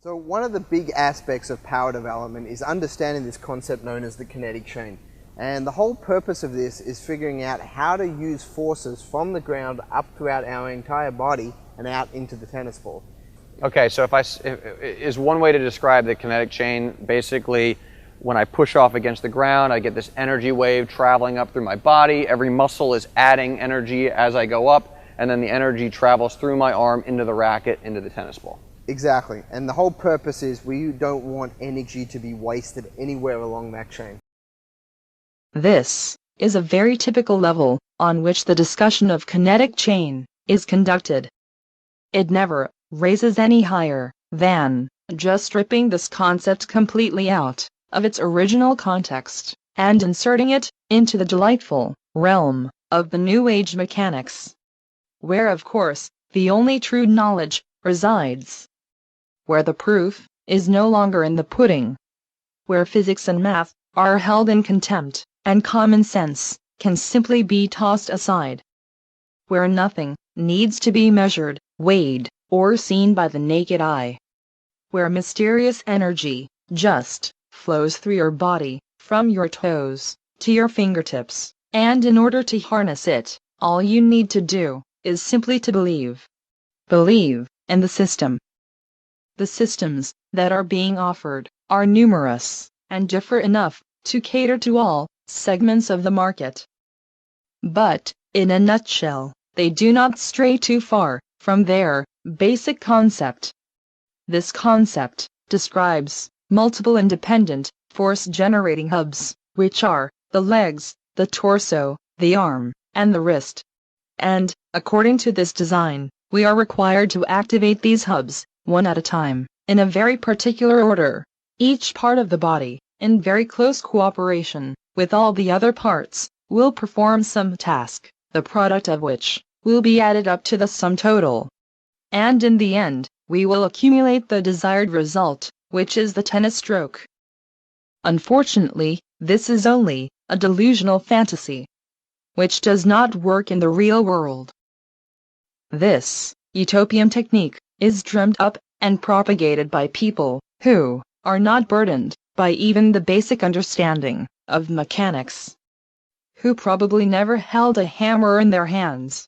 So one of the big aspects of power development is understanding this concept known as the kinetic chain. And the whole purpose of this is figuring out how to use forces from the ground up throughout our entire body and out into the tennis ball. Okay, so is one way to describe the kinetic chain basically when I push off against the ground, I get this energy wave traveling up through my body. Every muscle is adding energy as I go up, and then the energy travels through my arm into the racket, into the tennis ball. Exactly, and the whole purpose is we don't want energy to be wasted anywhere along that chain. This is a very typical level on which the discussion of kinetic chain is conducted. It never raises any higher than just stripping this concept completely out of its original context and inserting it into the delightful realm of the New Age mechanics, where of course the only true knowledge resides, where the proof is no longer in the pudding, where physics and math are held in contempt and common sense can simply be tossed aside, where nothing needs to be measured, weighed, or seen by the naked eye, where mysterious energy just flows through your body, from your toes to your fingertips, and in order to harness it, all you need to do is simply to believe. Believe in the system. The systems that are being offered are numerous and differ enough to cater to all segments of the market. But, in a nutshell, they do not stray too far from their basic concept. This concept describes multiple independent force-generating hubs, which are the legs, the torso, the arm, and the wrist. And, according to this design, we are required to activate these hubs, one at a time, in a very particular order, each part of the body, in very close cooperation with all the other parts, will perform some task, the product of which will be added up to the sum total. And in the end, we will accumulate the desired result, which is the tennis stroke. Unfortunately, this is only a delusional fantasy, which does not work in the real world. This utopian technique is drummed up and propagated by people who are not burdened by even the basic understanding of mechanics, who probably never held a hammer in their hands,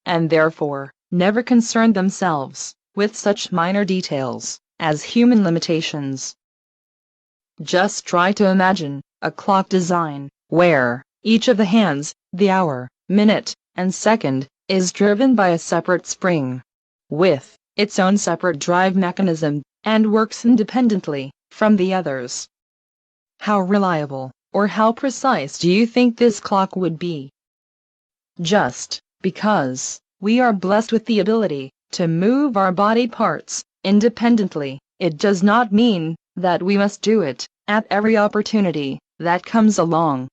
and therefore never concerned themselves with such minor details as human limitations. Just try to imagine a clock design where each of the hands, the hour, minute, and second, is driven by a separate spring, with its own separate drive mechanism, and works independently from the others. How reliable or how precise do you think this clock would be? Just because we are blessed with the ability to move our body parts independently, it does not mean that we must do it at every opportunity that comes along.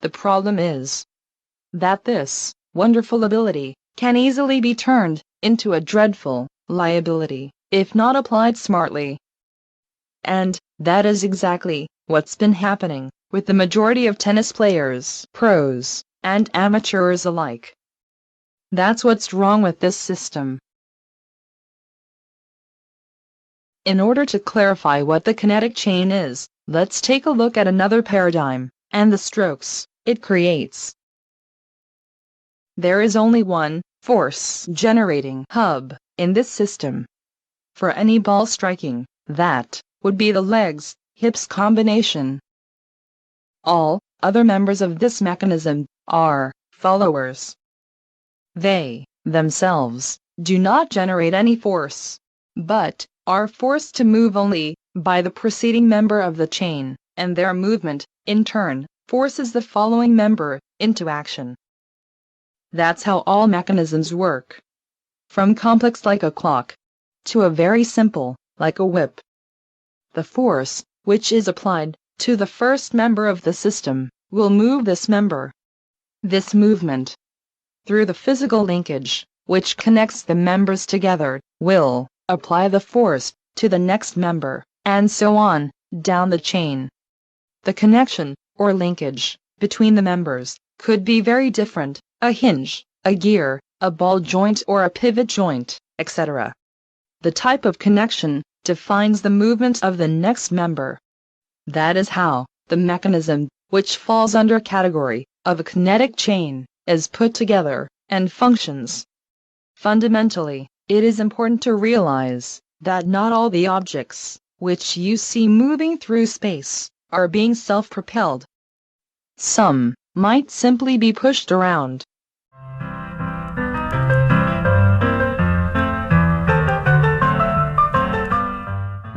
The problem is that this wonderful ability can easily be turned into a dreadful liability if not applied smartly. And that is exactly what's been happening with the majority of tennis players, pros and amateurs alike. That's what's wrong with this system. In order to clarify what the kinetic chain is, let's take a look at another paradigm and the strokes it creates. There is only one force-generating hub in this system. For any ball striking, that would be the legs-hips combination. All other members of this mechanism are followers. They, themselves, do not generate any force, but are forced to move only by the preceding member of the chain, and their movement, in turn, forces the following member into action. That's how all mechanisms work. From complex like a clock, to a very simple, like a whip. The force, which is applied to the first member of the system, will move this member. This movement, through the physical linkage, which connects the members together, will apply the force to the next member, and so on, down the chain. The connection, or linkage, between the members, could be very different, a hinge, a gear, a ball joint or a pivot joint, etc. The type of connection defines the movement of the next member. That is how the mechanism, which falls under category of a kinetic chain, is put together and functions. Fundamentally, it is important to realize that not all the objects which you see moving through space are being self-propelled. Some might simply be pushed around.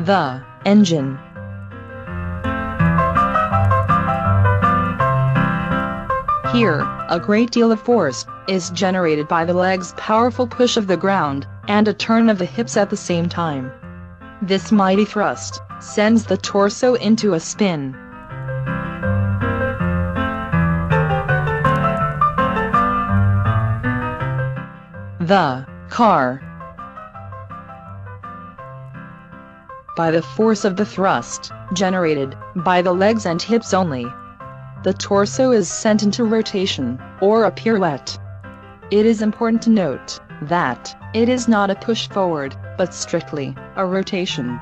The engine. Here, a great deal of force is generated by the leg's powerful push of the ground and a turn of the hips at the same time. This mighty thrust sends the torso into a spin. The car. By the force of the thrust generated by the legs and hips only, the torso is sent into rotation, or a pirouette. It is important to note that it is not a push forward, but strictly a rotation.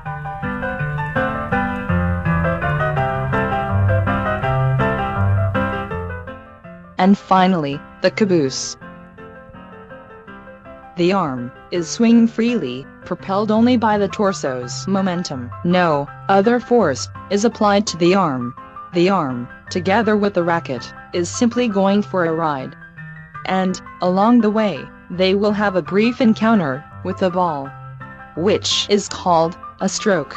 And finally, the caboose. The arm is swinging freely, propelled only by the torso's momentum. No other force is applied to the arm. The arm, together with the racket, is simply going for a ride. And, along the way, they will have a brief encounter with the ball, which is called a stroke.